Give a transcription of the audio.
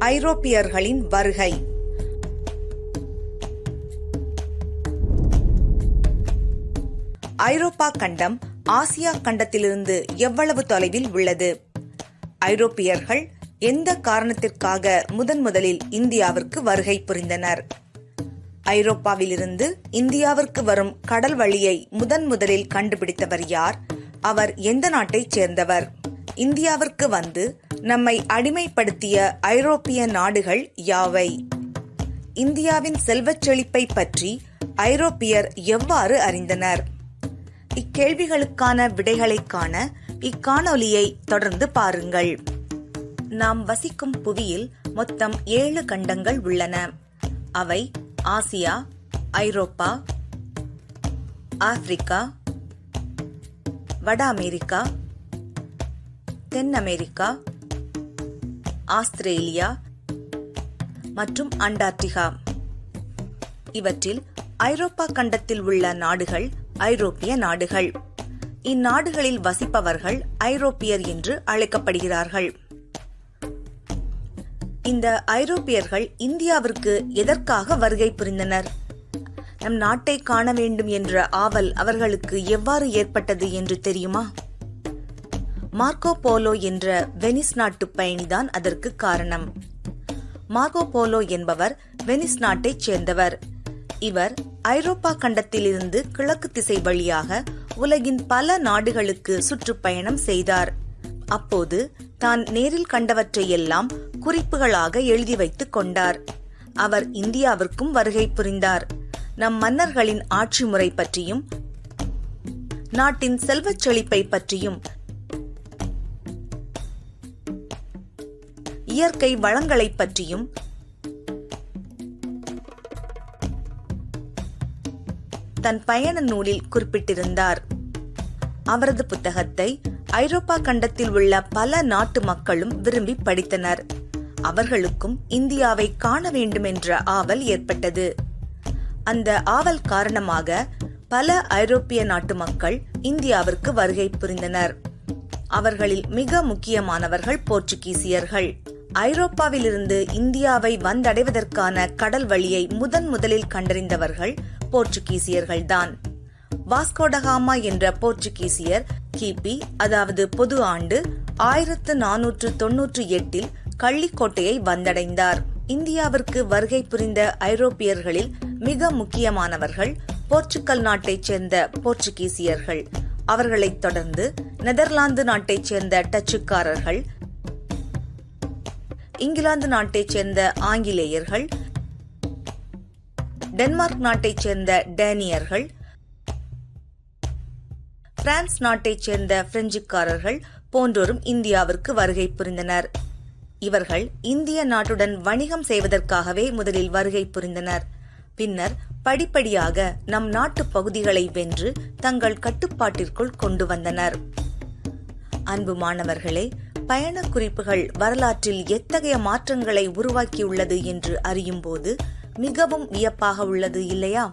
ஐரோப்பியர்களின் வருகை. ஐரோப்பா கண்டம் ஆசியா கண்டத்திலிருந்து எவ்வளவு தொலைவில் உள்ளது? ஐரோப்பியர்கள் எந்த காரணத்திற்காக முதலில் இந்தியாவிற்கு வருகை புரிந்தனர்? ஐரோப்பாவிலிருந்து இந்தியாவிற்கு வரும் கடல் வழியை முதலில் கண்டுபிடித்தவர் யார்? அவர் எந்த நாட்டைச் சேர்ந்தவர்? இந்தியாவிற்கு வந்து நம்மை அடிமைப்படுத்திய ஐரோப்பிய நாடுகள் யாவை? இந்தியாவின் செல்வச் செழிப்பை பற்றி ஐரோப்பியர் எவ்வாறு அறிந்தனர்? இக்கேள்விகளுக்கான விடைகளை காண இக்காணொலியை தொடர்ந்து பாருங்கள். நாம் வசிக்கும் புவியில் மொத்தம் 7 கண்டங்கள் உள்ளன. அவை ஆசியா, ஐரோப்பா, ஆப்பிரிக்கா, வட அமெரிக்கா, தென் அமெரிக்கா, ஆஸ்திரேலியா மற்றும் அண்டார்டிகா. இவற்றில் ஐரோப்பா கண்டத்தில் உள்ள நாடுகள் ஐரோப்பிய நாடுகள். இந்நாடுகளில் வசிப்பவர்கள் ஐரோப்பியர் என்று அழைக்கப்படுகிறார்கள். இந்த ஐரோப்பியர்கள் இந்தியாவிற்கு எதற்காக வருகை புரிந்தனர்? நம் நாட்டை காண வேண்டும் என்ற ஆவல் அவர்களுக்கு எவ்வாறு ஏற்பட்டது என்று தெரியுமா? மார்க்கோ போலோ என்ற வெனிஸ் நாட்டு பயணிதான் அதற்கு காரணம். மார்க்கோ போலோ என்பவர் வெனிஸ் நாட்டைச் சேர்ந்தவர். இவர் ஐரோப்பா கண்டத்திலிருந்து கிழக்கு திசை வழியாக உலகின் பல நாடுகளுக்கு சுற்றுப்பயணம் செய்தார். அப்போது தான் நேரில் கண்டவற்றையெல்லாம் குறிப்புகளாக எழுதி வைத்துக் கொண்டார். அவர் இந்தியாவிற்கும் வருகை புரிந்தார். நம் மன்னர்களின் ஆட்சி முறை பற்றியும் நாட்டின் செல்வச் செழிப்பை பற்றியும் இயற்கை வளங்களை பற்றியும் தன் பயண நூலில் குறிப்பிட்டிருந்தார். அவரது புத்தகத்தை ஐரோப்பா கண்டத்தில் உள்ள பல நாட்டு மக்களும் விரும்பி படித்தனர். அவர்களுக்கும் இந்தியாவை காண வேண்டும் என்ற ஆவல் ஏற்பட்டது. அந்த ஆவல் காரணமாக பல ஐரோப்பிய நாட்டு மக்கள் இந்தியாவிற்கு வருகை புரிந்தனர். அவர்களில் மிக முக்கியமானவர்கள் போர்ச்சுகீசியர்கள். ஐரோப்பாவிலிருந்து இந்தியாவை வந்தடைவதற்கான கடல் வழியை முதலில் கண்டறிந்தவர்கள் போர்ச்சுகீசியர்கள்தான். வாஸ்கோடகாமா என்ற போர்ச்சுகீசியர் கிபி, அதாவது பொது ஆண்டு 1498 கள்ளிக்கோட்டையை வந்தடைந்தார். இந்தியாவிற்கு வருகை புரிந்த ஐரோப்பியர்களில் மிக முக்கியமானவர்கள் போர்ச்சுகல் நாட்டைச் சேர்ந்த போர்ச்சுகீசியர்கள். அவர்களைத் தொடர்ந்து நெதர்லாந்து நாட்டைச் சேர்ந்த டச்சுக்காரர்கள், இங்கிலாந்து நாட்டைச் சேர்ந்த ஆங்கிலேயர்கள், டென்மார்க் நாட்டைச் சேர்ந்த டேனியர்கள், பிரான்ஸ் நாட்டைச் சேர்ந்த பிரெஞ்சுக்காரர்கள் போன்றோரும் இந்தியாவிற்கு வருகை புரிந்தனர். இவர்கள் இந்திய நாட்டுடன் வணிகம் செய்வதற்காகவே முதலில் வருகை புரிந்தனர். பின்னர் படிப்படியாக நம் நாட்டு பகுதிகளை வென்று தங்கள் கட்டுப்பாட்டிற்குள் கொண்டு வந்தனர். அன்பு மாணவர்களே, பயண குறிப்புகள் வரலாற்றில் எத்தகைய மாற்றங்களை உருவாக்கியுள்ளது என்று அறியும் போது மிகவும் வியப்பாக உள்ளது இல்லையா?